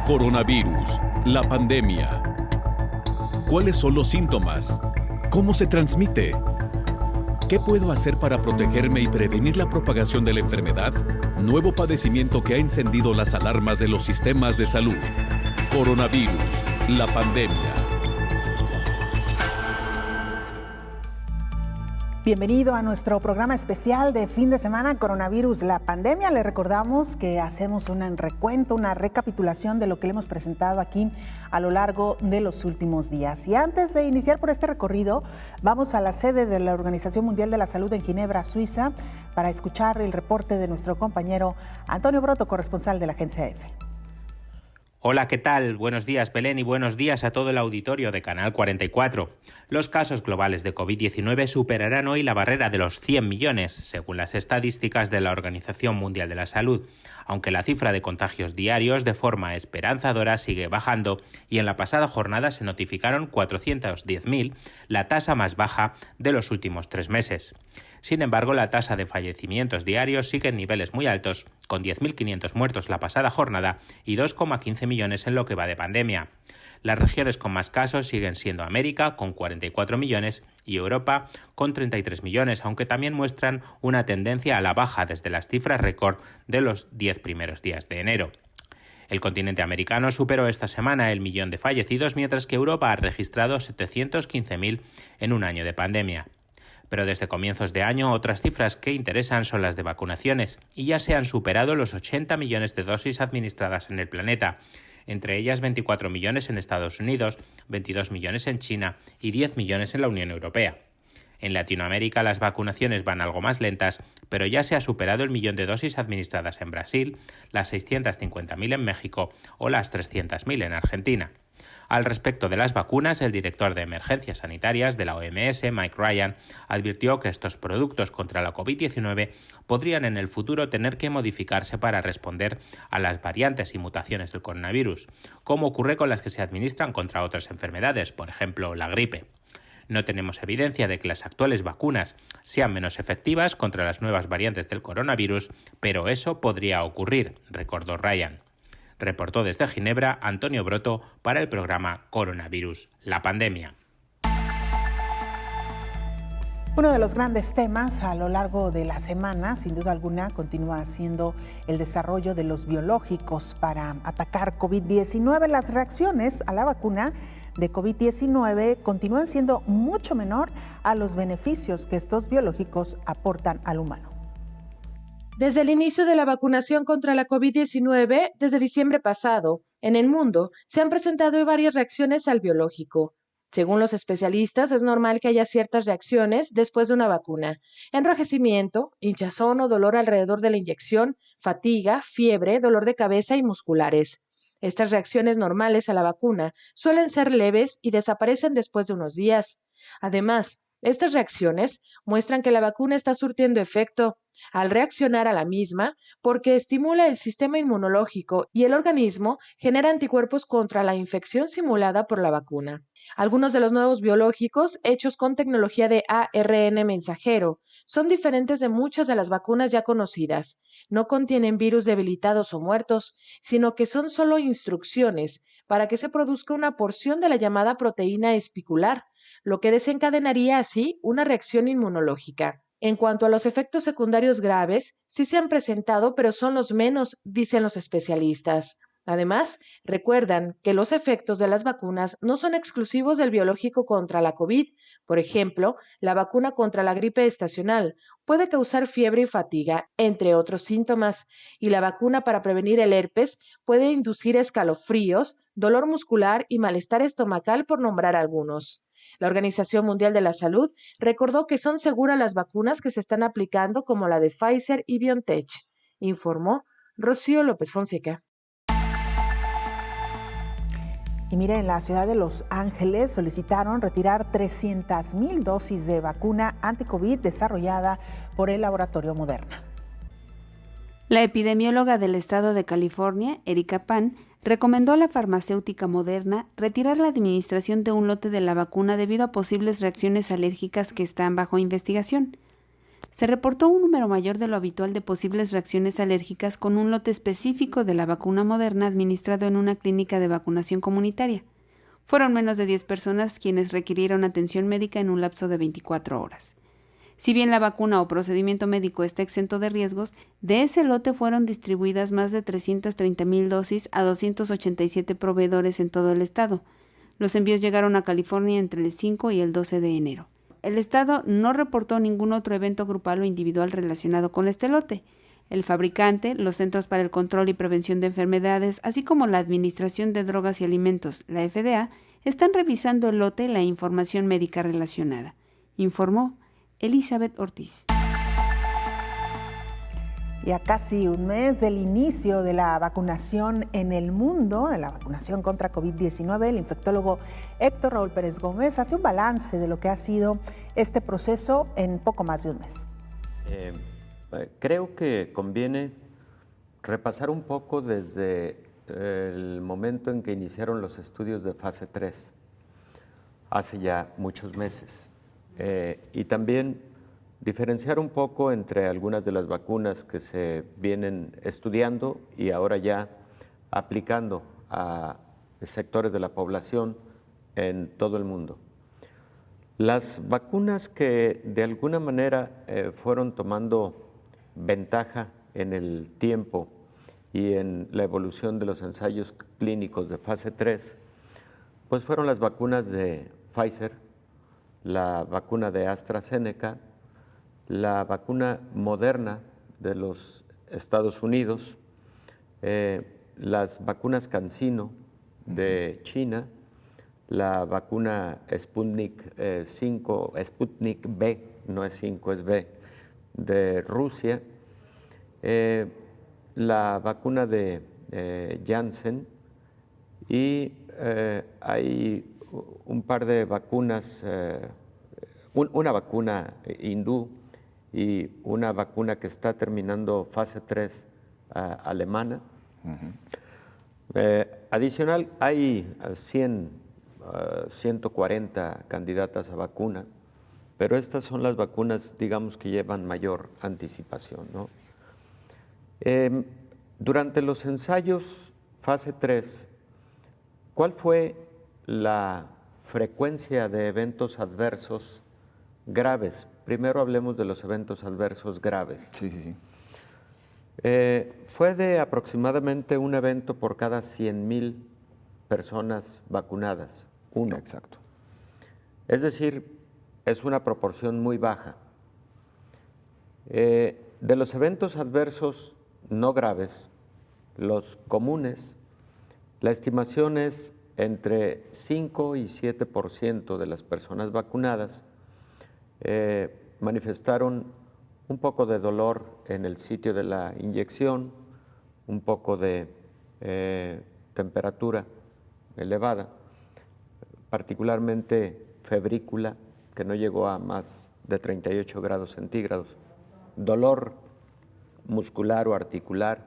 Coronavirus, la pandemia. ¿Cuáles son los síntomas? ¿Cómo se transmite? ¿Qué puedo hacer para protegerme y prevenir la propagación de la enfermedad? Nuevo padecimiento que ha encendido las alarmas de los sistemas de salud. Coronavirus, la pandemia. Bienvenido a nuestro programa especial de fin de semana, Coronavirus, la pandemia. Le recordamos que hacemos un recuento, una recapitulación de lo que le hemos presentado aquí a lo largo de los últimos días. Y antes de iniciar por este recorrido, vamos a la sede de la Organización Mundial de la Salud en Ginebra, Suiza, para escuchar el reporte de nuestro compañero Antonio Broto, corresponsal de la Agencia EFE. Hola, ¿qué tal? Buenos días, Belén, y buenos días a todo el auditorio de Canal 44. Los casos globales de COVID-19 superarán hoy la barrera de los 100 millones, según las estadísticas de la Organización Mundial de la Salud, aunque la cifra de contagios diarios de forma esperanzadora sigue bajando y en la pasada jornada se notificaron 410.000, la tasa más baja de los últimos 3 meses. Sin embargo, la tasa de fallecimientos diarios sigue en niveles muy altos, con 10.500 muertos la pasada jornada y 2,15 millones en lo que va de pandemia. Las regiones con más casos siguen siendo América, con 44 millones, y Europa, con 33 millones, aunque también muestran una tendencia a la baja desde las cifras récord de los 10 primeros días de enero. El continente americano superó esta semana el millón de fallecidos, mientras que Europa ha registrado 715.000 en un año de pandemia. Pero desde comienzos de año otras cifras que interesan son las de vacunaciones, y ya se han superado los 80 millones de dosis administradas en el planeta, entre ellas 24 millones en Estados Unidos, 22 millones en China y 10 millones en la Unión Europea. En Latinoamérica las vacunaciones van algo más lentas, pero ya se ha superado el millón de dosis administradas en Brasil, las 650.000 en México o las 300.000 en Argentina. Al respecto de las vacunas, el director de Emergencias Sanitarias de la OMS, Mike Ryan, advirtió que estos productos contra la COVID-19 podrían en el futuro tener que modificarse para responder a las variantes y mutaciones del coronavirus, como ocurre con las que se administran contra otras enfermedades, por ejemplo, la gripe. No tenemos evidencia de que las actuales vacunas sean menos efectivas contra las nuevas variantes del coronavirus, pero eso podría ocurrir, recordó Ryan. Reportó desde Ginebra Antonio Broto para el programa Coronavirus, la pandemia. Uno de los grandes temas a lo largo de la semana, sin duda alguna, continúa siendo el desarrollo de los biológicos para atacar COVID-19. Las reacciones a la vacuna de COVID-19 continúan siendo mucho menor a los beneficios que estos biológicos aportan al humano. Desde el inicio de la vacunación contra la COVID-19, desde diciembre pasado, en el mundo se han presentado varias reacciones al biológico. Según los especialistas, es normal que haya ciertas reacciones después de una vacuna: enrojecimiento, hinchazón o dolor alrededor de la inyección, fatiga, fiebre, dolor de cabeza y musculares. Estas reacciones normales a la vacuna suelen ser leves y desaparecen después de unos días. Además, estas reacciones muestran que la vacuna está surtiendo efecto al reaccionar a la misma, porque estimula el sistema inmunológico y el organismo genera anticuerpos contra la infección simulada por la vacuna. Algunos de los nuevos biológicos, hechos con tecnología de ARN mensajero, son diferentes de muchas de las vacunas ya conocidas. No contienen virus debilitados o muertos, sino que son solo instrucciones para que se produzca una porción de la llamada proteína espicular, lo que desencadenaría así una reacción inmunológica. En cuanto a los efectos secundarios graves, sí se han presentado, pero son los menos, dicen los especialistas. Además, recuerdan que los efectos de las vacunas no son exclusivos del biológico contra la COVID. Por ejemplo, la vacuna contra la gripe estacional puede causar fiebre y fatiga, entre otros síntomas, y la vacuna para prevenir el herpes puede inducir escalofríos, dolor muscular y malestar estomacal, por nombrar algunos. La Organización Mundial de la Salud recordó que son seguras las vacunas que se están aplicando, como la de Pfizer y BioNTech, informó Rocío López Fonseca. Y mire, en la ciudad de Los Ángeles solicitaron retirar 300,000 dosis de vacuna anti-COVID desarrollada por el laboratorio Moderna. La epidemióloga del estado de California, Erika Pan, recomendó a la farmacéutica Moderna retirar la administración de un lote de la vacuna debido a posibles reacciones alérgicas que están bajo investigación. Se reportó un número mayor de lo habitual de posibles reacciones alérgicas con un lote específico de la vacuna Moderna administrado en una clínica de vacunación comunitaria. Fueron menos de 10 personas quienes requirieron atención médica en un lapso de 24 horas. Si bien la vacuna o procedimiento médico está exento de riesgos, de ese lote fueron distribuidas más de 330,000 dosis a 287 proveedores en todo el estado. Los envíos llegaron a California entre el 5 y el 12 de enero. El estado no reportó ningún otro evento grupal o individual relacionado con este lote. El fabricante, los Centros para el Control y Prevención de Enfermedades, así como la Administración de Drogas y Alimentos, la FDA, están revisando el lote y la información médica relacionada, informó Elizabeth Ortiz. Y a casi un mes del inicio de la vacunación en el mundo, de la vacunación contra COVID-19, el infectólogo Héctor Raúl Pérez Gómez hace un balance de lo que ha sido este proceso en poco más de un mes. Creo que conviene repasar un poco desde el momento en que iniciaron los estudios de fase 3, hace ya muchos meses, y también diferenciar un poco entre algunas de las vacunas que se vienen estudiando y ahora ya aplicando a sectores de la población en todo el mundo. Las vacunas que de alguna manera fueron tomando ventaja en el tiempo y en la evolución de los ensayos clínicos de fase 3, pues fueron las vacunas de Pfizer, la vacuna de AstraZeneca, la vacuna Moderna de los Estados Unidos, las vacunas CanSino de China, la vacuna Sputnik 5, Sputnik B, no es 5, es B, de Rusia, la vacuna de Janssen, y hay un par de vacunas, una vacuna hindú y una vacuna que está terminando fase 3 alemana. Adicional, hay 140 candidatas a vacuna, pero estas son las vacunas, digamos, que llevan mayor anticipación, ¿no? Durante los ensayos fase 3, ¿cuál fue la frecuencia de eventos adversos graves? Primero hablemos de los eventos adversos graves. Sí. Fue de aproximadamente un evento por cada 100,000 personas vacunadas, uno. Exacto. Es decir, es una proporción muy baja. De los eventos adversos no graves, los comunes, la estimación es entre 5 y 7% de las personas vacunadas manifestaron un poco de dolor en el sitio de la inyección, un poco de temperatura elevada, particularmente febrícula, que no llegó a más de 38 grados centígrados, dolor muscular o articular,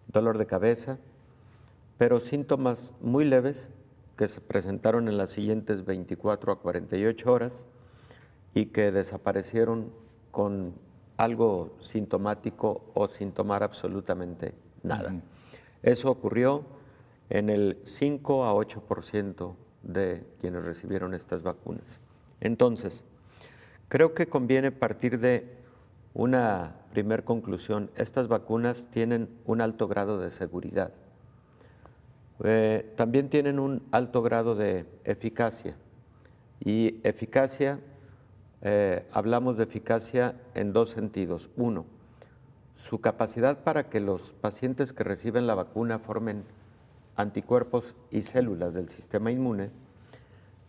dolor de cabeza, pero síntomas muy leves que se presentaron en las siguientes 24 a 48 horas y que desaparecieron con algo sintomático o sin tomar absolutamente nada. Eso ocurrió en el 5 a 8% de quienes recibieron estas vacunas. Entonces, creo que conviene partir de una primer conclusión. Estas vacunas tienen un alto grado de seguridad. También tienen un alto grado de eficacia. Y eficacia, hablamos de eficacia en dos sentidos. Uno, su capacidad para que los pacientes que reciben la vacuna formen anticuerpos y células del sistema inmune,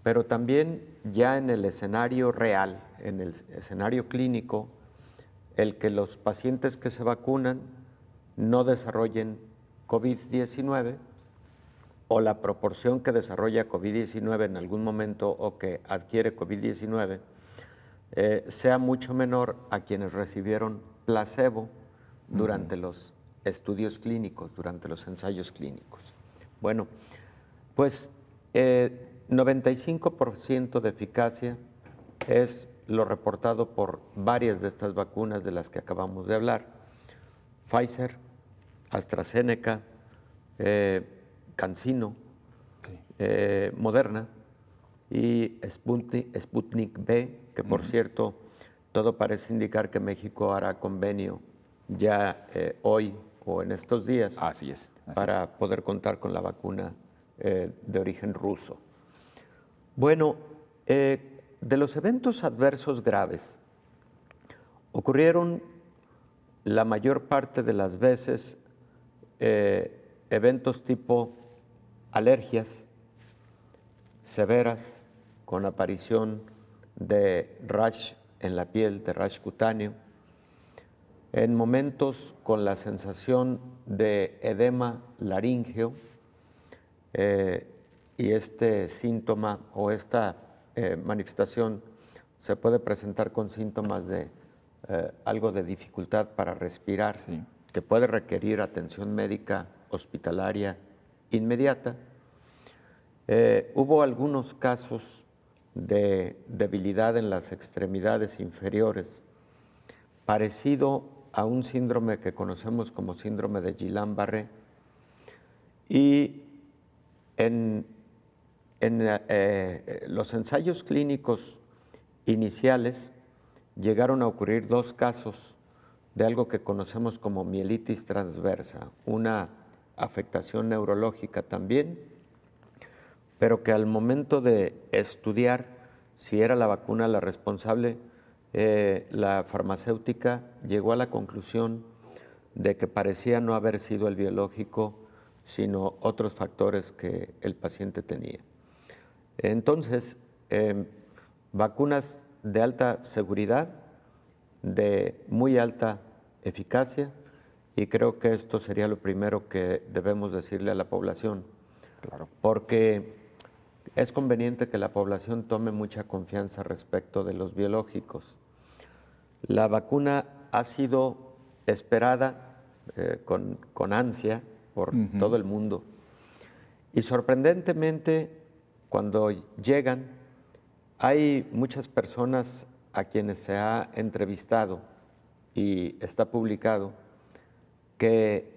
pero también ya en el escenario real, en el escenario clínico, el que los pacientes que se vacunan no desarrollen COVID-19 o la proporción que desarrolla COVID-19 en algún momento o que adquiere COVID-19 sea mucho menor a quienes recibieron placebo durante los estudios clínicos, durante los ensayos clínicos. Bueno, pues 95% de eficacia es lo reportado por varias de estas vacunas de las que acabamos de hablar: Pfizer, AstraZeneca, CanSino, Moderna y Sputnik V, que por cierto, todo parece indicar que México hará convenio ya hoy o en estos días. Así es. Para poder contar con la vacuna de origen ruso. Bueno, de los eventos adversos graves, ocurrieron la mayor parte de las veces eventos tipo alergias severas con aparición de rash en la piel, de rash cutáneo, en momentos con la sensación de edema laríngeo, y este síntoma o esta manifestación se puede presentar con síntomas de algo de dificultad para respirar, Sí. que puede requerir atención médica hospitalaria inmediata. Hubo algunos casos de debilidad en las extremidades inferiores, parecido a un síndrome que conocemos como síndrome de Guillain-Barré, y en los ensayos clínicos iniciales llegaron a ocurrir 2 casos de algo que conocemos como mielitis transversa, una afectación neurológica también, pero que al momento de estudiar si era la vacuna la responsable, la farmacéutica llegó a la conclusión de que parecía no haber sido el biológico, sino otros factores que el paciente tenía. Entonces, vacunas de alta seguridad, de muy alta eficacia, y creo que esto sería lo primero que debemos decirle a la población, Claro. porque es conveniente que la población tome mucha confianza respecto de los biológicos. La vacuna ha sido esperada con ansia por todo el mundo, y sorprendentemente cuando llegan hay muchas personas a quienes se ha entrevistado y está publicado que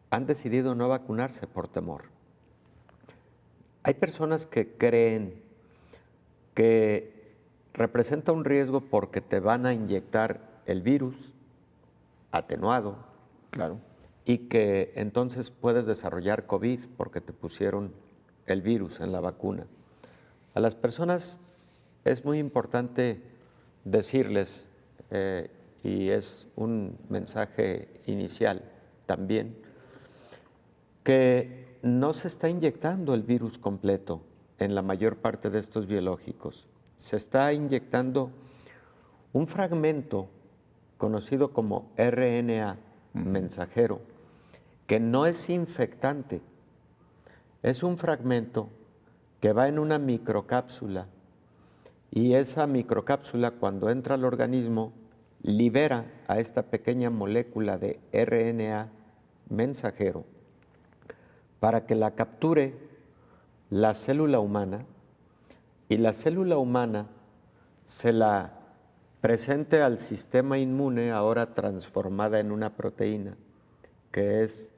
han decidido no vacunarse por temor. Hay personas que creen que representa un riesgo porque te van a inyectar el virus atenuado, Claro. y que entonces puedes desarrollar COVID porque te pusieron el virus en la vacuna. A las personas es muy importante decirles, y es un mensaje inicial también, que no se está inyectando el virus completo en la mayor parte de estos biológicos. Se está inyectando un fragmento conocido como RNA mensajero, que no es infectante. Es un fragmento que va en una microcápsula, y esa microcápsula, cuando entra al organismo, libera a esta pequeña molécula de RNA mensajero para que la capture la célula humana, y la célula humana se la presente al sistema inmune, ahora transformada en una proteína, que es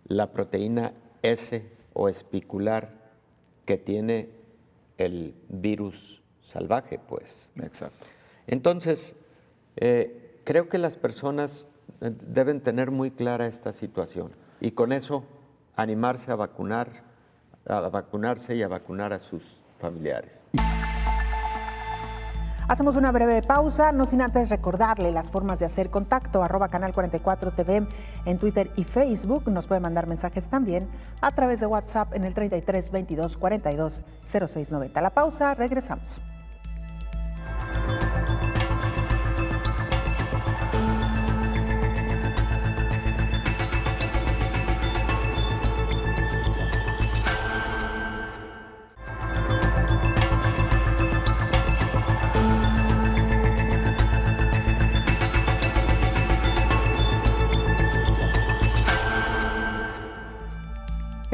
la proteína S o espicular que tiene el virus salvaje, pues. Exacto. Entonces, creo que las personas deben tener muy clara esta situación, y con eso animarse a vacunarse y a vacunar a sus familiares. Hacemos una breve pausa, no sin antes recordarle las formas de hacer contacto, @Canal 44 TV en Twitter y Facebook. Nos puede mandar mensajes también a través de WhatsApp en el 33 22 42 0690. La pausa, regresamos.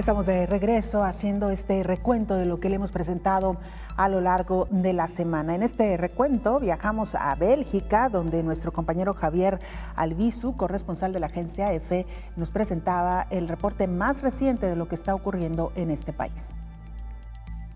Estamos de regreso haciendo este recuento de lo que le hemos presentado a lo largo de la semana. En este recuento viajamos a Bélgica, donde nuestro compañero Javier Albizu, corresponsal de la agencia EFE, nos presentaba el reporte más reciente de lo que está ocurriendo en este país.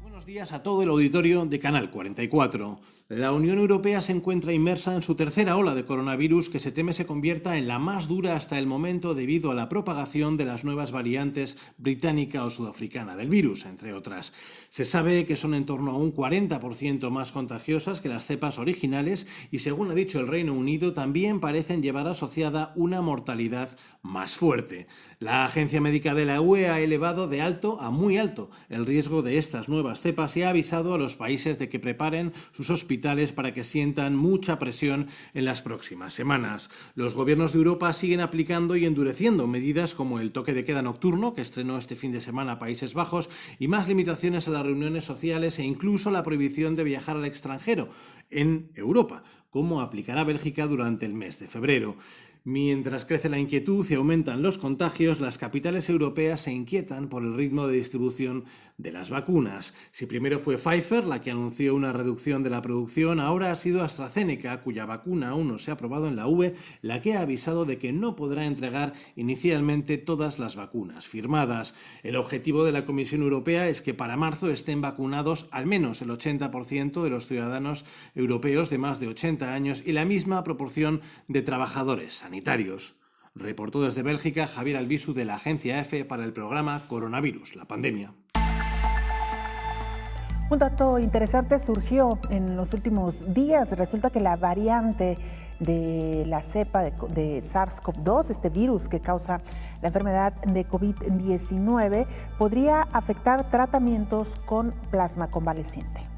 Buenos días a todo el auditorio de Canal 44. La Unión Europea se encuentra inmersa en su tercera ola de coronavirus, que se teme se convierta en la más dura hasta el momento debido a la propagación de las nuevas variantes británica o sudafricana del virus, entre otras. Se sabe que son en torno a un 40% más contagiosas que las cepas originales y, según ha dicho el Reino Unido, también parecen llevar asociada una mortalidad más fuerte. La Agencia Médica de la UE ha elevado de alto a muy alto el riesgo de estas nuevas cepas y ha avisado a los países de que preparen sus hospitales para que sientan mucha presión en las próximas semanas. Los gobiernos de Europa siguen aplicando y endureciendo medidas como el toque de queda nocturno, que estrenó este fin de semana Países Bajos, y más limitaciones a las reuniones sociales e incluso la prohibición de viajar al extranjero en Europa, como aplicará Bélgica durante el mes de febrero. Mientras crece la inquietud y aumentan los contagios, las capitales europeas se inquietan por el ritmo de distribución de las vacunas. Si primero fue Pfizer la que anunció una reducción de la producción, ahora ha sido AstraZeneca, cuya vacuna aún no se ha aprobado en la UE, la que ha avisado de que no podrá entregar inicialmente todas las vacunas firmadas. El objetivo de la Comisión Europea es que para marzo estén vacunados al menos el 80% de los ciudadanos europeos de más de 80 años y la misma proporción de trabajadores sanitarios. Reportó desde Bélgica Javier Albizu de la agencia EFE para el programa Coronavirus, la pandemia. Un dato interesante surgió en los últimos días. Resulta que la variante de la cepa de SARS-CoV-2, este virus que causa la enfermedad de COVID-19, podría afectar tratamientos con plasma convaleciente.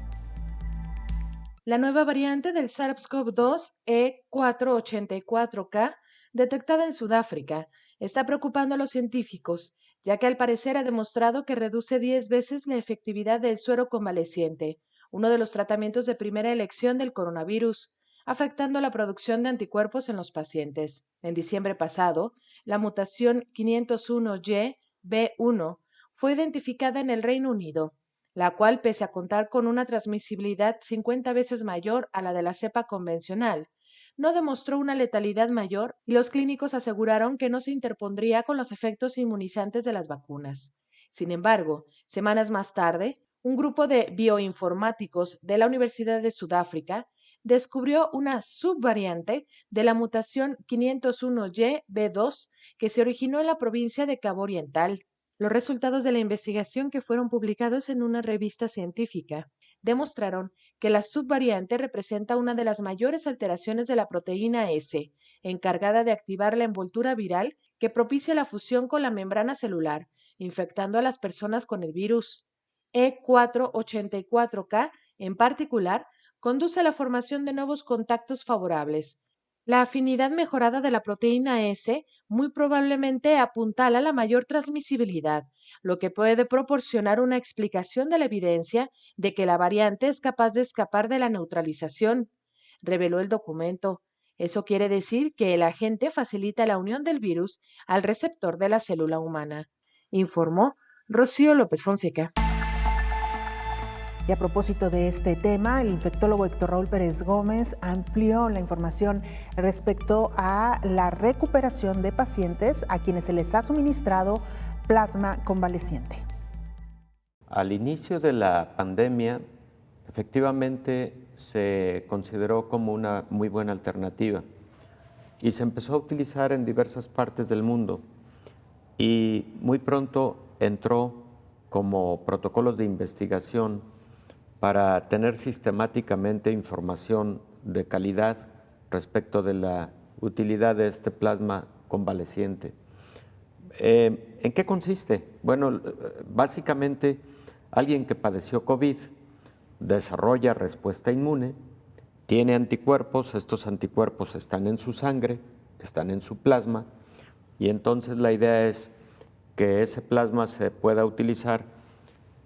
La nueva variante del SARS-CoV-2 E484K, detectada en Sudáfrica, está preocupando a los científicos, ya que al parecer ha demostrado que reduce 10 veces la efectividad del suero convaleciente, uno de los tratamientos de primera elección del coronavirus, afectando la producción de anticuerpos en los pacientes. En diciembre pasado, la mutación 501Y-B1 fue identificada en el Reino Unido, la cual, pese a contar con una transmisibilidad 50 veces mayor a la de la cepa convencional, no demostró una letalidad mayor y los clínicos aseguraron que no se interpondría con los efectos inmunizantes de las vacunas. Sin embargo, semanas más tarde, un grupo de bioinformáticos de la Universidad de Sudáfrica descubrió una subvariante de la mutación 501Y-B2 que se originó en la provincia de Cabo Oriental. Los resultados de la investigación, que fueron publicados en una revista científica, demostraron que la subvariante representa una de las mayores alteraciones de la proteína S, encargada de activar la envoltura viral que propicia la fusión con la membrana celular, infectando a las personas con el virus. E484K, en particular, conduce a la formación de nuevos contactos favorables. La afinidad mejorada de la proteína S muy probablemente apuntala la mayor transmisibilidad, lo que puede proporcionar una explicación de la evidencia de que la variante es capaz de escapar de la neutralización, reveló el documento. Eso quiere decir que el agente facilita la unión del virus al receptor de la célula humana, informó Rocío López Fonseca. Y a propósito de este tema, el infectólogo Héctor Raúl Pérez Gómez amplió la información respecto a la recuperación de pacientes a quienes se les ha suministrado plasma convaleciente. Al inicio de la pandemia, efectivamente se consideró como una muy buena alternativa y se empezó a utilizar en diversas partes del mundo y muy pronto entró como protocolos de investigación para tener sistemáticamente información de calidad respecto de la utilidad de este plasma convaleciente. ¿En qué consiste? Bueno, básicamente alguien que padeció COVID desarrolla respuesta inmune, tiene anticuerpos, estos anticuerpos están en su sangre, están en su plasma, y entonces la idea es que ese plasma se pueda utilizar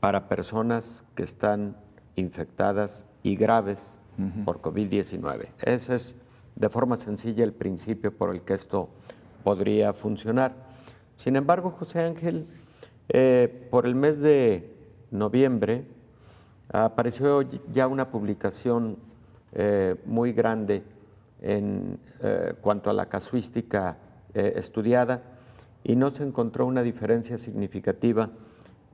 para personas que están infectadas y graves por COVID-19. Ese es, de forma sencilla, el principio por el que esto podría funcionar. Sin embargo, José Ángel, Por el mes de noviembre apareció ya una publicación muy grande en cuanto a la casuística estudiada, y no se encontró una diferencia significativa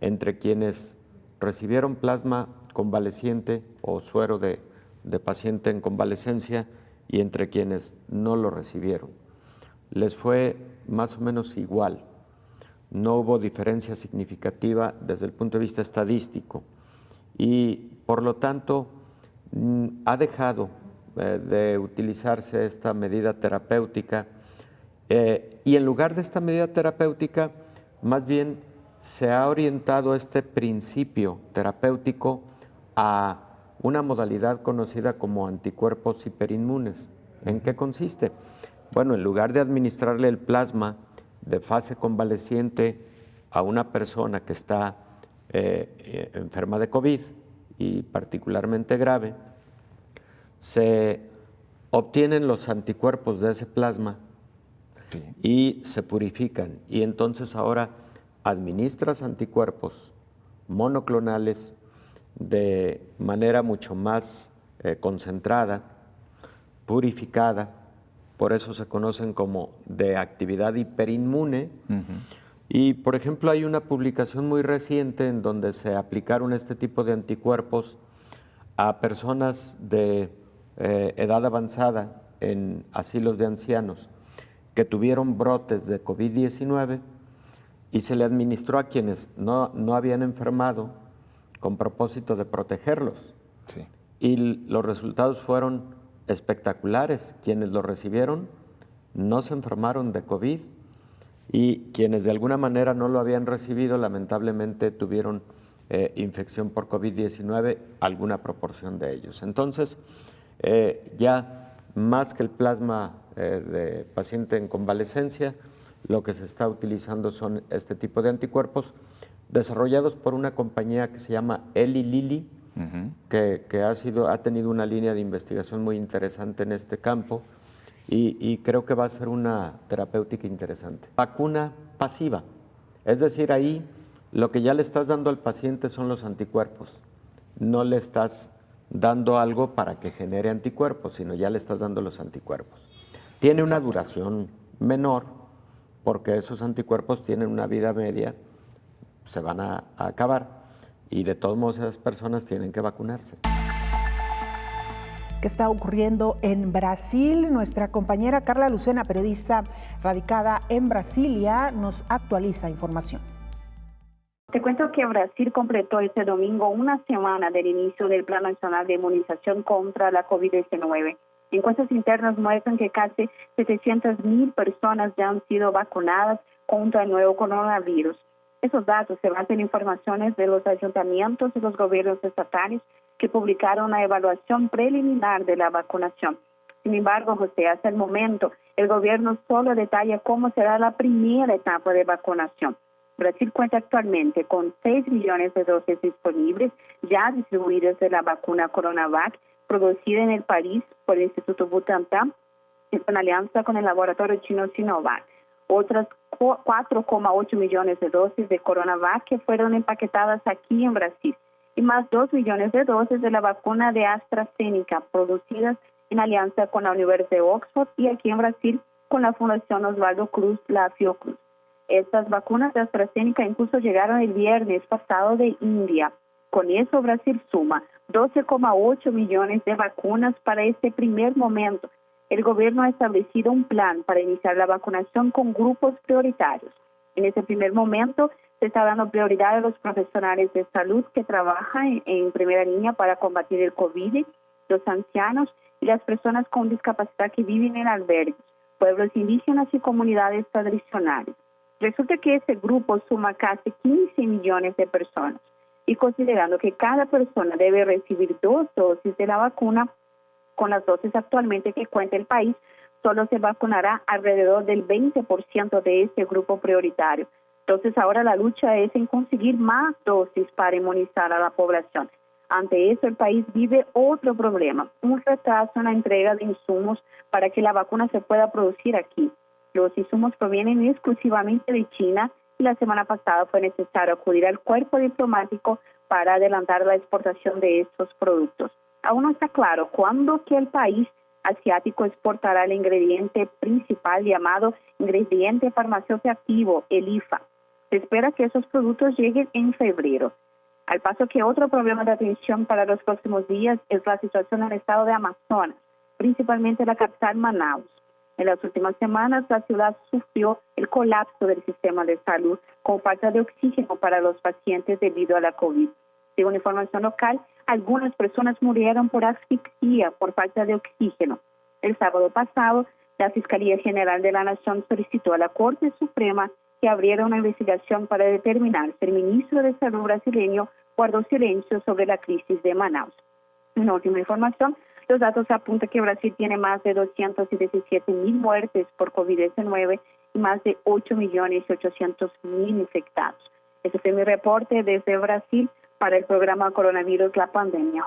entre quienes recibieron plasma convaleciente o suero de paciente en convalecencia y entre quienes no lo recibieron. Les fue más o menos igual. No hubo diferencia significativa desde el punto de vista estadístico y, por lo tanto, ha dejado de utilizarse esta medida terapéutica y en lugar de esta medida terapéutica, más bien se ha orientado este principio terapéutico a una modalidad conocida como anticuerpos hiperinmunes. ¿En qué consiste? Bueno, en lugar de administrarle el plasma de fase convaleciente a una persona que está enferma de COVID y particularmente grave, se obtienen los anticuerpos de ese plasma y se purifican. Y entonces ahora administras anticuerpos monoclonales de manera mucho más concentrada, purificada, por eso se conocen como de actividad hiperinmune. Y, por ejemplo, hay una publicación muy reciente en donde se aplicaron este tipo de anticuerpos a personas de edad avanzada en asilos de ancianos que tuvieron brotes de COVID-19 y se le administró a quienes no habían enfermado con propósito de protegerlos. Sí. Y los resultados fueron espectaculares. Quienes lo recibieron no se enfermaron de COVID y quienes de alguna manera no lo habían recibido lamentablemente tuvieron infección por COVID-19, alguna proporción de ellos. Entonces, ya más que el plasma de paciente en convalecencia, lo que se está utilizando son este tipo de anticuerpos desarrollados por una compañía que se llama Eli Lilly, que ha tenido una línea de investigación muy interesante en este campo y creo que va a ser una terapéutica interesante. Vacuna pasiva, es decir, ahí lo que ya le estás dando al paciente son los anticuerpos, no le estás dando algo para que genere anticuerpos, sino ya le estás dando los anticuerpos. Tiene una duración menor porque esos anticuerpos tienen una vida media, se van a acabar y de todos modos esas personas tienen que vacunarse. ¿Qué está ocurriendo en Brasil? Nuestra compañera Carla Lucena, periodista radicada en Brasilia, nos actualiza información. Te cuento que Brasil completó este domingo una semana del inicio del Plan Nacional de Inmunización contra la COVID-19. Encuestas internas muestran que casi 700.000 personas ya han sido vacunadas contra el nuevo coronavirus. Esos datos se basan en informaciones de los ayuntamientos y los gobiernos estatales que publicaron una evaluación preliminar de la vacunación. Sin embargo, José, hasta el momento, el gobierno solo detalla cómo será la primera etapa de vacunación. Brasil cuenta actualmente con 6 millones de dosis disponibles ya distribuidas de la vacuna Coronavac, producida en el país por el Instituto Butantan, en alianza con el laboratorio chino Sinovac. Otras 4,8 millones de dosis de Coronavac que fueron empaquetadas aquí en Brasil y más 2 millones de dosis de la vacuna de AstraZeneca, producidas en alianza con la Universidad de Oxford y aquí en Brasil con la Fundación Osvaldo Cruz, la Fiocruz. Estas vacunas de AstraZeneca incluso llegaron el viernes pasado de India. Con eso, Brasil suma 12,8 millones de vacunas para este primer momento. El gobierno ha establecido un plan para iniciar la vacunación con grupos prioritarios. En ese primer momento, se está dando prioridad a los profesionales de salud que trabajan en primera línea para combatir el COVID, los ancianos y las personas con discapacidad que viven en albergues, pueblos indígenas y comunidades tradicionales. Resulta que ese grupo suma casi 15 millones de personas y considerando que cada persona debe recibir 2 dosis de la vacuna, con las dosis actualmente que cuenta el país, solo se vacunará alrededor del 20% de este grupo prioritario. Entonces ahora la lucha es en conseguir más dosis para inmunizar a la población. Ante eso el país vive otro problema, un retraso en la entrega de insumos para que la vacuna se pueda producir aquí. Los insumos provienen exclusivamente de China y la semana pasada fue necesario acudir al cuerpo diplomático para adelantar la exportación de estos productos. Aún no está claro cuándo que el país asiático exportará el ingrediente principal llamado ingrediente farmacéutico activo, el IFA. Se espera que esos productos lleguen en febrero. Al paso que otro problema de atención para los próximos días es la situación en el estado de Amazonas, principalmente la capital Manaus. En las últimas semanas, la ciudad sufrió el colapso del sistema de salud con falta de oxígeno para los pacientes debido a la COVID. Según información local, algunas personas murieron por asfixia por falta de oxígeno. El sábado pasado, la Fiscalía General de la Nación solicitó a la Corte Suprema que abriera una investigación para determinar si el ministro de Salud brasileño guardó silencio sobre la crisis de Manaus. En última información, los datos apuntan que Brasil tiene más de 217,000 muertes por COVID-19 y más de 8,800,000 infectados. Ese fue mi reporte desde Brasil para el programa Coronavirus, la pandemia.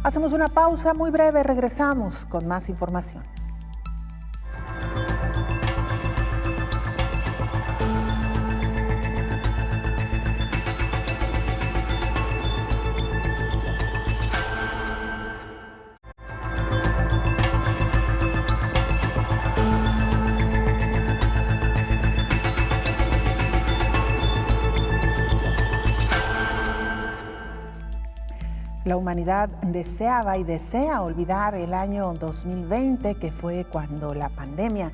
Hacemos una pausa muy breve, regresamos con más información. La humanidad deseaba y desea olvidar el año 2020, que fue cuando la pandemia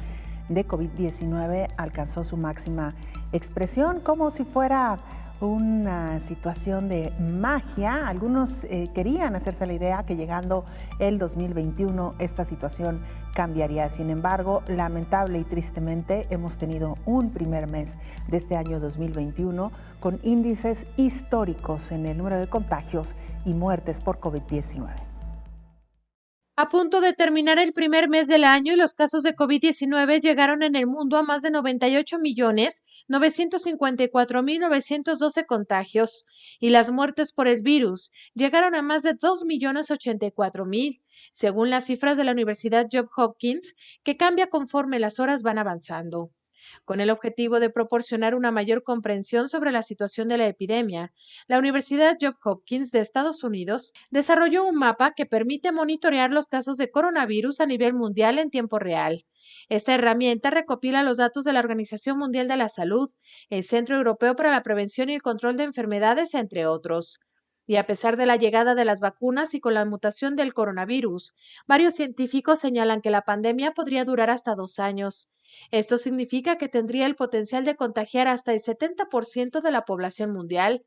de COVID-19 alcanzó su máxima expresión, como si fuera una situación de magia. Algunos querían hacerse la idea que llegando el 2021 esta situación cambiaría. Sin embargo, lamentable y tristemente hemos tenido un primer mes de este año 2021 con índices históricos en el número de contagios y muertes por COVID-19. A punto de terminar el primer mes del año y los casos de COVID-19 llegaron en el mundo a más de 98,954,912 contagios y las muertes por el virus llegaron a más de 2,084,000, según las cifras de la Universidad Johns Hopkins, que cambia conforme las horas van avanzando. Con el objetivo de proporcionar una mayor comprensión sobre la situación de la epidemia, la Universidad Johns Hopkins de Estados Unidos desarrolló un mapa que permite monitorear los casos de coronavirus a nivel mundial en tiempo real. Esta herramienta recopila los datos de la Organización Mundial de la Salud, el Centro Europeo para la Prevención y el Control de Enfermedades, entre otros. Y a pesar de la llegada de las vacunas y con la mutación del coronavirus, varios científicos señalan que la pandemia podría durar hasta 2 años. Esto significa que tendría el potencial de contagiar hasta el 70% de la población mundial.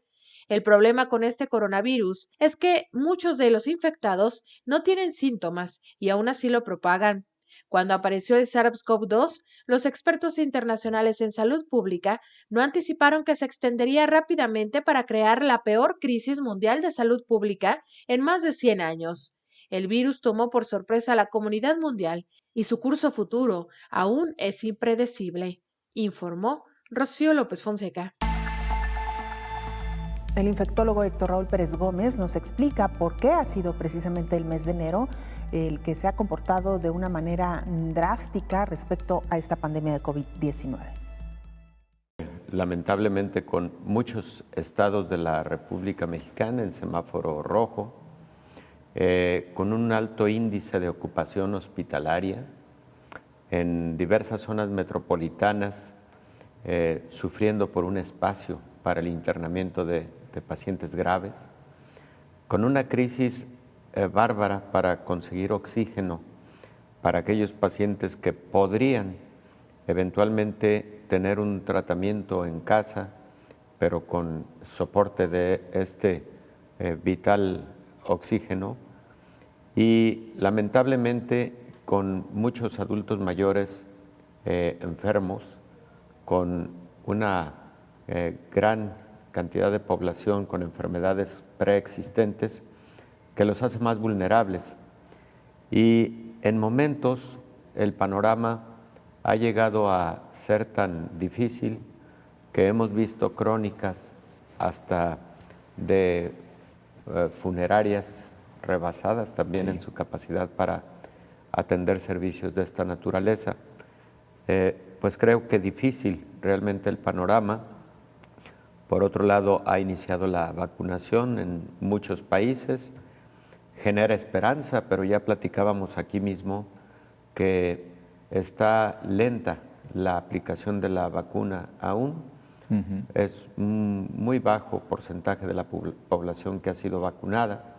El problema con este coronavirus es que muchos de los infectados no tienen síntomas y aún así lo propagan. Cuando apareció el SARS-CoV-2, los expertos internacionales en salud pública no anticiparon que se extendería rápidamente para crear la peor crisis mundial de salud pública en más de 100 años. El virus tomó por sorpresa a la comunidad mundial y su curso futuro aún es impredecible, informó Rocío López Fonseca. El infectólogo Héctor Raúl Pérez Gómez nos explica por qué ha sido precisamente el mes de enero el que se ha comportado de una manera drástica respecto a esta pandemia de COVID-19. Lamentablemente, con muchos estados de la República Mexicana en semáforo rojo, con un alto índice de ocupación hospitalaria, en diversas zonas metropolitanas, sufriendo por un espacio para el internamiento de pacientes graves, con una crisis bárbara para conseguir oxígeno para aquellos pacientes que podrían eventualmente tener un tratamiento en casa, pero con soporte de este vital oxígeno, y lamentablemente con muchos adultos mayores enfermos, con una gran cantidad de población con enfermedades preexistentes que los hace más vulnerables. Y en momentos el panorama ha llegado a ser tan difícil que hemos visto crónicas hasta de funerarias rebasadas también en su capacidad para atender servicios de esta naturaleza. Pues creo que difícil realmente el panorama. Por otro lado, ha iniciado la vacunación en muchos países, genera esperanza, pero ya platicábamos aquí mismo que está lenta la aplicación de la vacuna aún. Es un muy bajo porcentaje de la población que ha sido vacunada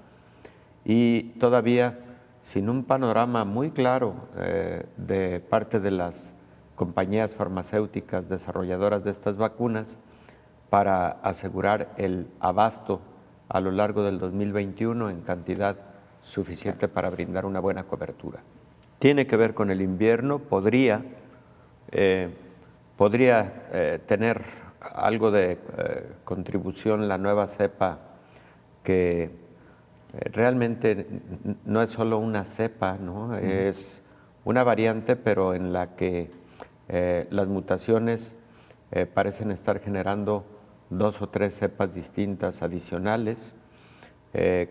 y todavía sin un panorama muy claro de parte de las compañías farmacéuticas desarrolladoras de estas vacunas para asegurar el abasto a lo largo del 2021 en cantidad suficiente para brindar una buena cobertura. Tiene que ver con el invierno, podría tener algo de contribución la nueva cepa que realmente no es solo una cepa, ¿no? Es una variante, pero en la que las mutaciones parecen estar generando 2 o 3 cepas distintas adicionales.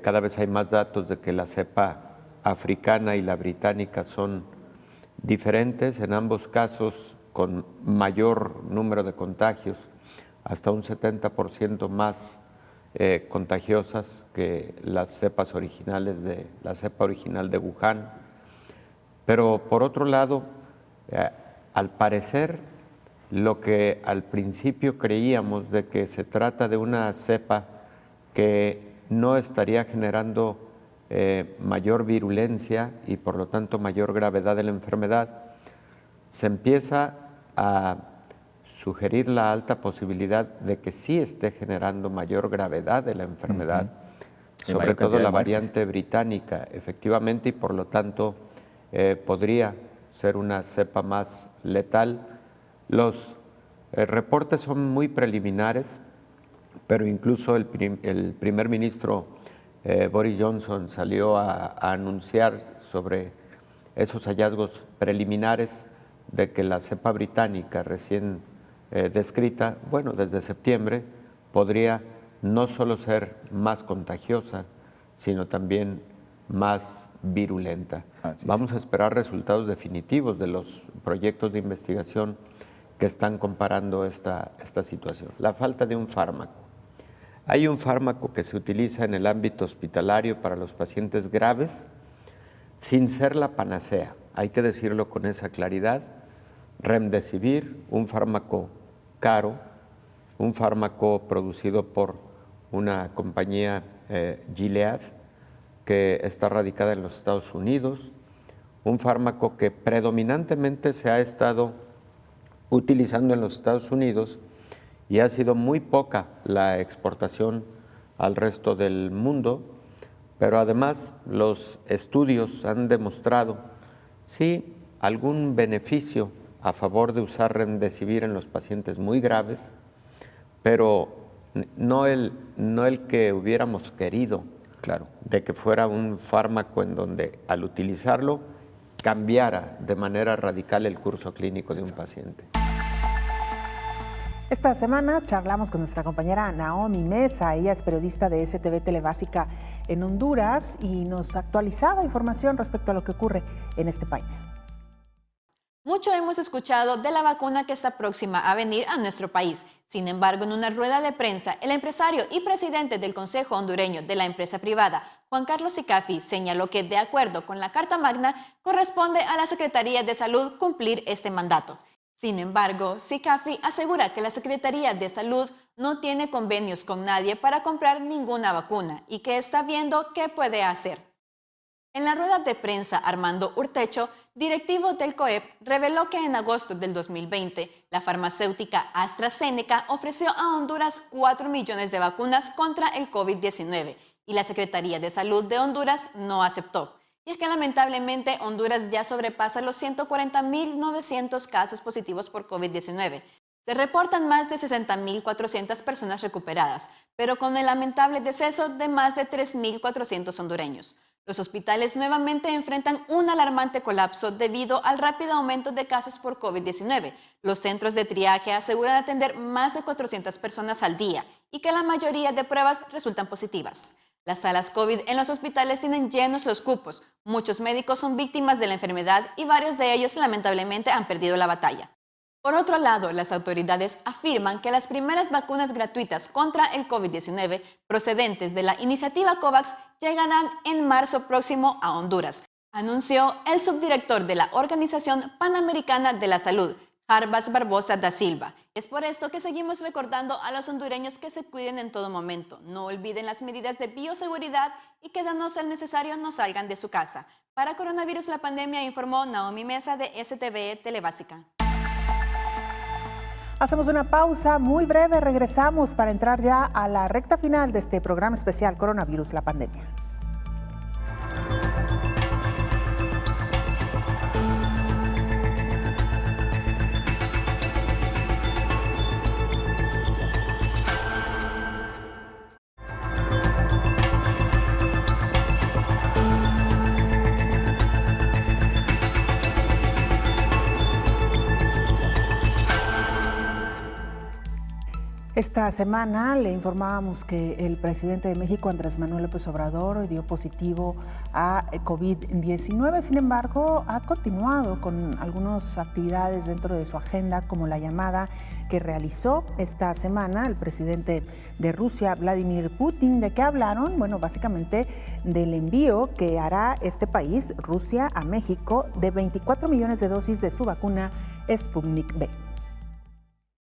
Cada vez hay más datos de que la cepa africana y la británica son diferentes, en ambos casos con mayor número de contagios, hasta un 70% más contagiosas que las cepas originales de la cepa original de Wuhan. Pero por otro lado, al parecer, lo que al principio creíamos de que se trata de una cepa que no estaría generando mayor virulencia y por lo tanto mayor gravedad de la enfermedad, se empieza a sugerir la alta posibilidad de que sí esté generando mayor gravedad de la enfermedad, sobre todo la variante británica, efectivamente, y por lo tanto podría ser una cepa más letal. Los reportes son muy preliminares, pero incluso el primer ministro Boris Johnson salió a anunciar sobre esos hallazgos preliminares de que la cepa británica recién descrita, bueno, desde septiembre, podría no solo ser más contagiosa, sino también más virulenta. Vamos a esperar resultados definitivos de los proyectos de investigación que están comparando esta situación. La falta de un fármaco. Hay un fármaco que se utiliza en el ámbito hospitalario para los pacientes graves, sin ser la panacea, hay que decirlo con esa claridad. Remdesivir, un fármaco caro, un fármaco producido por una compañía Gilead, que está radicada en los Estados Unidos, un fármaco que predominantemente se ha estado utilizando en los Estados Unidos y ha sido muy poca la exportación al resto del mundo, pero además los estudios han demostrado sí algún beneficio a favor de usar remdesivir en los pacientes muy graves, pero no el que hubiéramos querido, claro, de que fuera un fármaco en donde al utilizarlo cambiara de manera radical el curso clínico de un paciente. Esta semana charlamos con nuestra compañera Naomi Mesa. Ella es periodista de STV Telebásica en Honduras y nos actualizaba información respecto a lo que ocurre en este país. Mucho hemos escuchado de la vacuna que está próxima a venir a nuestro país. Sin embargo, en una rueda de prensa, el empresario y presidente del Consejo Hondureño de la Empresa Privada, Juan Carlos Sicafi, señaló que, de acuerdo con la Carta Magna, corresponde a la Secretaría de Salud cumplir este mandato. Sin embargo, Sicafi asegura que la Secretaría de Salud no tiene convenios con nadie para comprar ninguna vacuna y que está viendo qué puede hacer. En la rueda de prensa, Armando Urtecho, directivo del COEP, reveló que en agosto del 2020, la farmacéutica AstraZeneca ofreció a Honduras 4 millones de vacunas contra el COVID-19 y la Secretaría de Salud de Honduras no aceptó. Y es que lamentablemente Honduras ya sobrepasa los 140.900 casos positivos por COVID-19. Se reportan más de 60.400 personas recuperadas, pero con el lamentable deceso de más de 3.400 hondureños. Los hospitales nuevamente enfrentan un alarmante colapso debido al rápido aumento de casos por COVID-19. Los centros de triaje aseguran atender más de 400 personas al día y que la mayoría de pruebas resultan positivas. Las salas COVID en los hospitales tienen llenos los cupos. Muchos médicos son víctimas de la enfermedad y varios de ellos lamentablemente han perdido la batalla. Por otro lado, las autoridades afirman que las primeras vacunas gratuitas contra el COVID-19 procedentes de la iniciativa COVAX llegarán en marzo próximo a Honduras, anunció el subdirector de la Organización Panamericana de la Salud, Jarbas Barbosa da Silva. Es por esto que seguimos recordando a los hondureños que se cuiden en todo momento. No olviden las medidas de bioseguridad y que de no ser necesario no salgan de su casa. Para Coronavirus la Pandemia, informó Naomi Mesa de STV Telebásica. Hacemos una pausa muy breve, regresamos para entrar ya a la recta final de este programa especial Coronavirus, la Pandemia. Esta semana le informábamos que el presidente de México, Andrés Manuel López Obrador, dio positivo a COVID-19. Sin embargo, ha continuado con algunas actividades dentro de su agenda, como la llamada que realizó esta semana el presidente de Rusia, Vladimir Putin. ¿De qué hablaron? Bueno, básicamente del envío que hará este país, Rusia, a México, de 24 millones de dosis de su vacuna Sputnik V.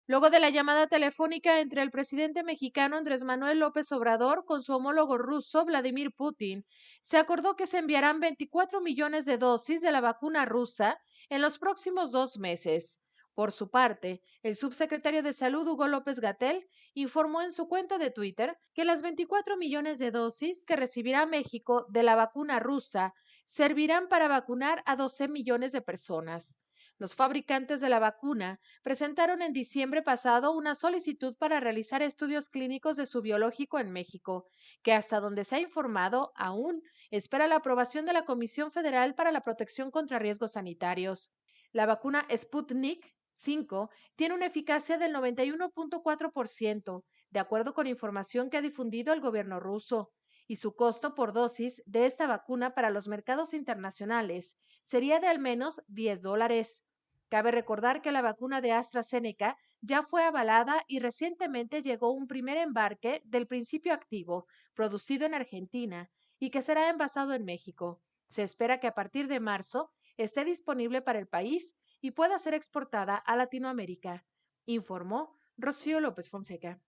Luego de la llamada telefónica entre el presidente mexicano Andrés Manuel López Obrador con su homólogo ruso Vladimir Putin, se acordó que se enviarán 24 millones de dosis de la vacuna rusa en los próximos 2 meses. Por su parte, el subsecretario de Salud, Hugo López-Gatell, informó en su cuenta de Twitter que las 24 millones de dosis que recibirá México de la vacuna rusa servirán para vacunar a 12 millones de personas. Los fabricantes de la vacuna presentaron en diciembre pasado una solicitud para realizar estudios clínicos de su biológico en México, que hasta donde se ha informado aún espera la aprobación de la Comisión Federal para la Protección contra Riesgos Sanitarios. La vacuna Sputnik V tiene una eficacia del 91.4%, de acuerdo con información que ha difundido el gobierno ruso, y su costo por dosis de esta vacuna para los mercados internacionales sería de al menos $10. Cabe recordar que la vacuna de AstraZeneca ya fue avalada y recientemente llegó un primer embarque del principio activo, producido en Argentina, y que será envasado en México. Se espera que a partir de marzo esté disponible para el país y pueda ser exportada a Latinoamérica, informó Rocío López Fonseca.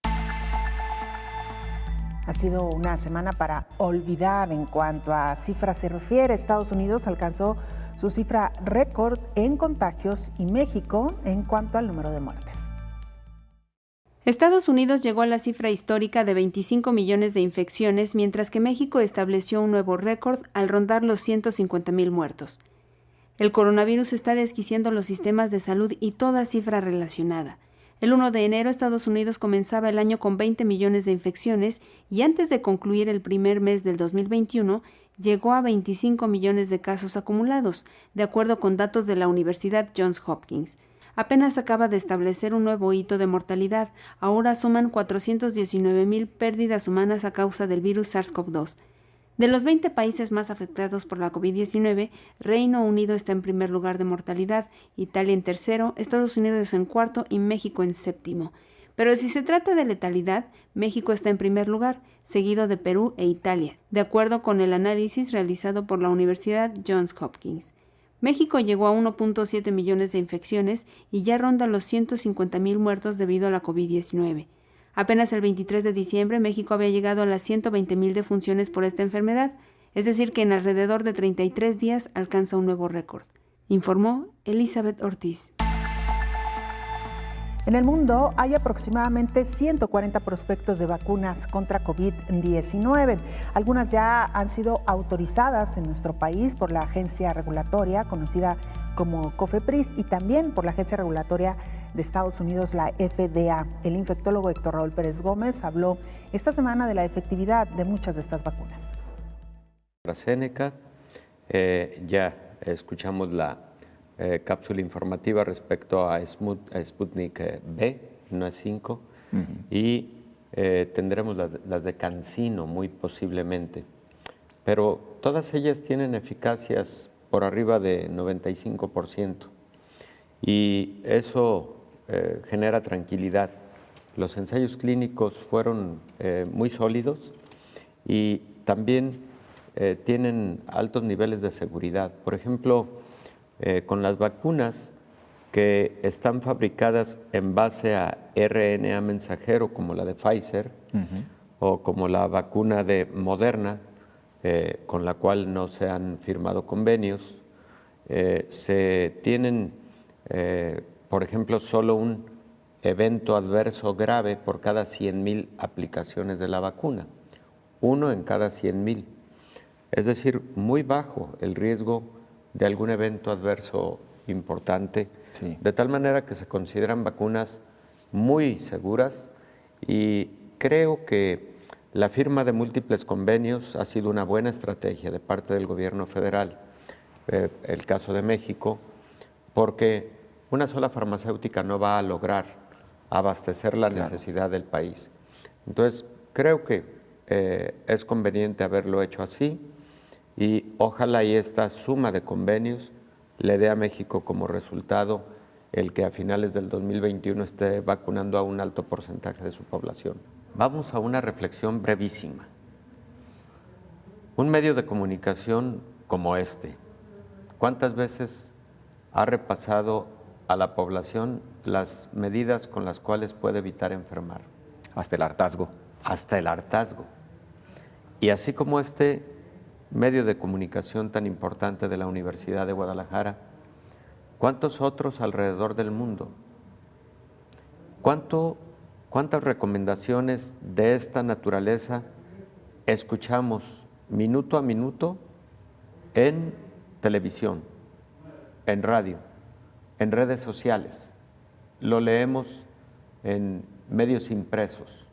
Ha sido una semana para olvidar en cuanto a cifras se refiere. Estados Unidos alcanzó su cifra récord en contagios y México en cuanto al número de muertes. Estados Unidos llegó a la cifra histórica de 25 millones de infecciones, mientras que México estableció un nuevo récord al rondar los 150,000 muertos. El coronavirus está desquiciando los sistemas de salud y toda cifra relacionada. El 1 de enero, Estados Unidos comenzaba el año con 20 millones de infecciones y antes de concluir el primer mes del 2021, llegó a 25 millones de casos acumulados, de acuerdo con datos de la Universidad Johns Hopkins. Apenas acaba de establecer un nuevo hito de mortalidad. Ahora suman 419,000 pérdidas humanas a causa del virus SARS-CoV-2. De los 20 países más afectados por la COVID-19, Reino Unido está en primer lugar de mortalidad, Italia en tercero, Estados Unidos en cuarto y México en séptimo. Pero si se trata de letalidad, México está en primer lugar, seguido de Perú e Italia, de acuerdo con el análisis realizado por la Universidad Johns Hopkins. México llegó a 1.7 millones de infecciones y ya ronda los 150,000 muertos debido a la COVID-19. Apenas el 23 de diciembre, México había llegado a las 120,000 defunciones por esta enfermedad, es decir que en alrededor de 33 días alcanza un nuevo récord, informó Elizabeth Ortiz. En el mundo hay aproximadamente 140 prospectos de vacunas contra COVID-19. Algunas ya han sido autorizadas en nuestro país por la agencia regulatoria conocida como COFEPRIS y también por la agencia regulatoria de Estados Unidos, la FDA. El infectólogo Héctor Raúl Pérez Gómez habló esta semana de la efectividad de muchas de estas vacunas. AstraZeneca, ya escuchamos la cápsula informativa respecto a Sputnik V, no es 5, y tendremos las de CanSino muy posiblemente, pero todas ellas tienen eficacias por arriba de 95%, y eso genera tranquilidad. Los ensayos clínicos fueron muy sólidos y también tienen altos niveles de seguridad. Por ejemplo, con las vacunas que están fabricadas en base a RNA mensajero, como la de Pfizer, o como la vacuna de Moderna, con la cual no se han firmado convenios, se tienen, por ejemplo, solo un evento adverso grave por cada 100,000 aplicaciones de la vacuna, 1 en cada 100,000. Es decir, muy bajo el riesgo de algún evento adverso importante, de tal manera que se consideran vacunas muy seguras y creo que la firma de múltiples convenios ha sido una buena estrategia de parte del gobierno federal, el caso de México, porque una sola farmacéutica no va a lograr abastecer la necesidad del país. Entonces, creo que es conveniente haberlo hecho así y ojalá y esta suma de convenios le dé a México como resultado el que a finales del 2021 esté vacunando a un alto porcentaje de su población. Vamos a una reflexión brevísima. Un medio de comunicación como este, ¿cuántas veces ha repasado a la población las medidas con las cuales puede evitar enfermar? Hasta el hartazgo. Hasta el hartazgo. Y así como este medio de comunicación tan importante de la Universidad de Guadalajara, ¿cuántos otros alrededor del mundo? ¿Cuántas recomendaciones de esta naturaleza escuchamos minuto a minuto en televisión, en radio, en redes sociales? Lo leemos en medios impresos,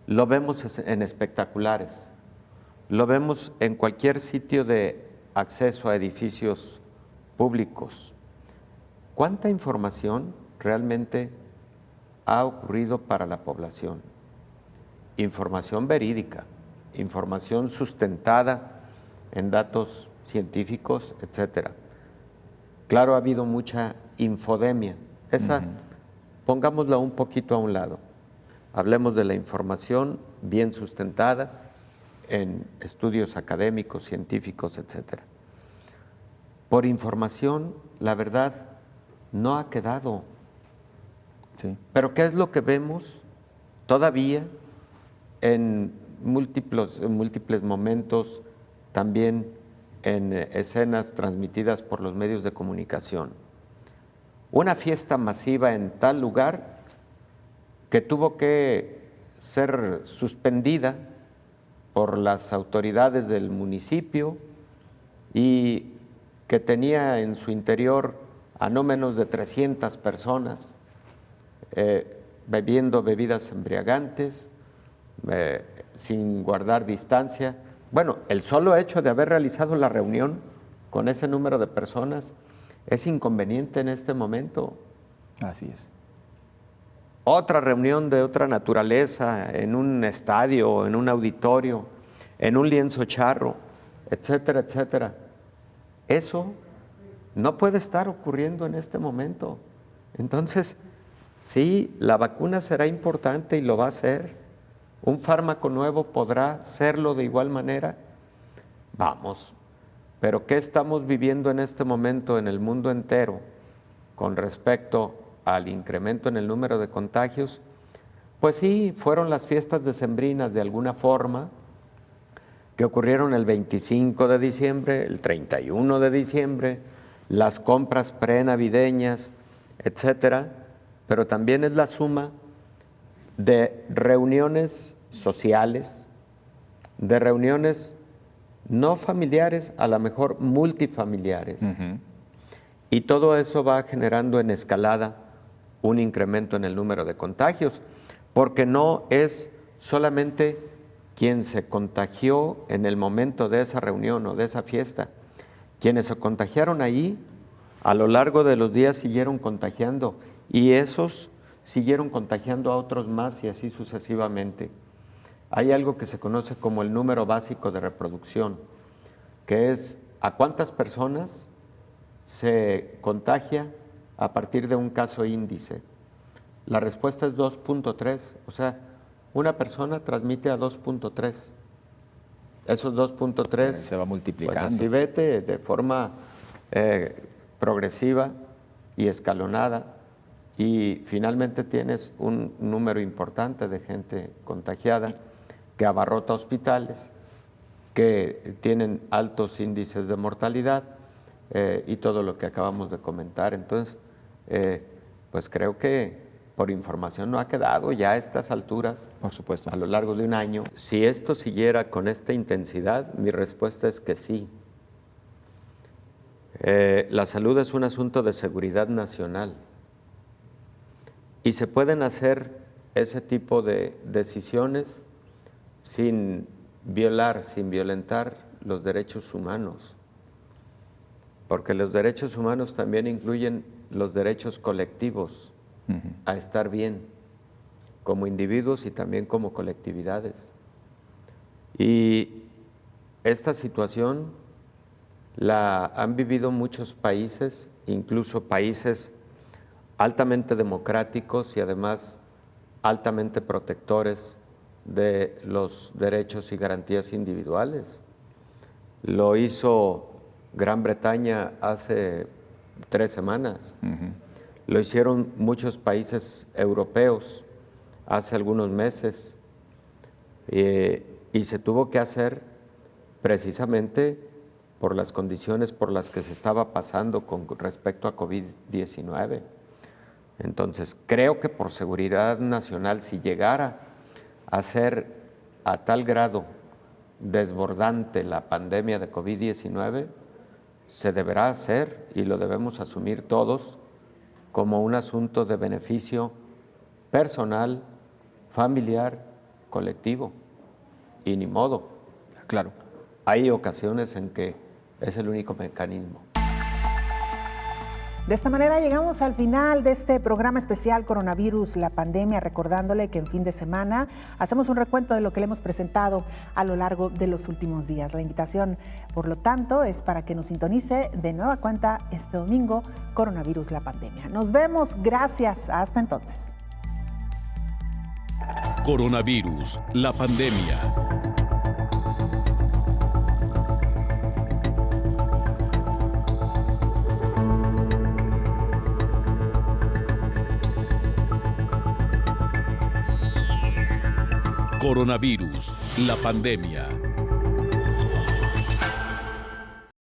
lo vemos en espectaculares, lo vemos en cualquier sitio de acceso a edificios públicos. ¿Cuánta información realmente ha ocurrido para la población? Información verídica, información sustentada en datos científicos, etcétera. Claro, ha habido mucha infodemia. Esa, pongámosla un poquito a un lado. Hablemos de la información bien sustentada en estudios académicos, científicos, etcétera. Por información, la verdad no ha quedado. Sí. Pero ¿qué es lo que vemos todavía en múltiples momentos, también en escenas transmitidas por los medios de comunicación? Una fiesta masiva en tal lugar que tuvo que ser suspendida por las autoridades del municipio y que tenía en su interior a no menos de 300 personas bebiendo bebidas embriagantes, sin guardar distancia. Bueno, el solo hecho de haber realizado la reunión con ese número de personas es inconveniente en este momento. Así es. Otra reunión de otra naturaleza, en un estadio, en un auditorio, en un lienzo charro, etcétera, etcétera. Eso no puede estar ocurriendo en este momento. Entonces, sí, la vacuna será importante y lo va a ser. ¿Un fármaco nuevo podrá serlo de igual manera? Vamos, pero ¿qué estamos viviendo en este momento en el mundo entero con respecto al incremento en el número de contagios? Pues sí, fueron las fiestas decembrinas de alguna forma, que ocurrieron el 25 de diciembre, el 31 de diciembre, las compras prenavideñas, etcétera, pero también es la suma de reuniones sociales, de reuniones no familiares, a lo mejor multifamiliares. Y todo eso va generando en escalada un incremento en el número de contagios, porque no es solamente quien se contagió en el momento de esa reunión o de esa fiesta. Quienes se contagiaron ahí, a lo largo de los días siguieron contagiando, y esos siguieron contagiando a otros más y así sucesivamente. Hay algo que se conoce como el número básico de reproducción, que es a cuántas personas se contagia a partir de un caso índice. La respuesta es 2.3, o sea, una persona transmite a 2.3. Esos 2.3 se va multiplicando. Pues así vete de forma progresiva y escalonada, y finalmente tienes un número importante de gente contagiada que abarrota hospitales, que tienen altos índices de mortalidad y todo lo que acabamos de comentar. Entonces, pues creo que por información no ha quedado ya a estas alturas, por supuesto, a lo largo de un año. Si esto siguiera con esta intensidad, mi respuesta es que sí. La salud es un asunto de seguridad nacional y se pueden hacer ese tipo de decisiones sin violar, sin violentar los derechos humanos, porque los derechos humanos también incluyen los derechos colectivos a estar bien como individuos y también como colectividades. Y esta situación la han vivido muchos países, incluso países altamente democráticos y además altamente protectores de los derechos y garantías individuales. Lo hizo Gran Bretaña hace 3 semanas. Lo hicieron muchos países europeos hace algunos meses y se tuvo que hacer precisamente por las condiciones por las que se estaba pasando con respecto a COVID-19. Entonces, creo que por seguridad nacional, si llegara a ser a tal grado desbordante la pandemia de COVID-19, se deberá hacer y lo debemos asumir todos como un asunto de beneficio personal, familiar, colectivo, y ni modo. Claro. Hay ocasiones en que es el único mecanismo. De esta manera llegamos al final de este programa especial Coronavirus, la pandemia, recordándole que en fin de semana hacemos un recuento de lo que le hemos presentado a lo largo de los últimos días. La invitación, por lo tanto, es para que nos sintonice de nueva cuenta este domingo, Coronavirus, la pandemia. Nos vemos, gracias, hasta entonces. Coronavirus, la pandemia. Coronavirus, la pandemia.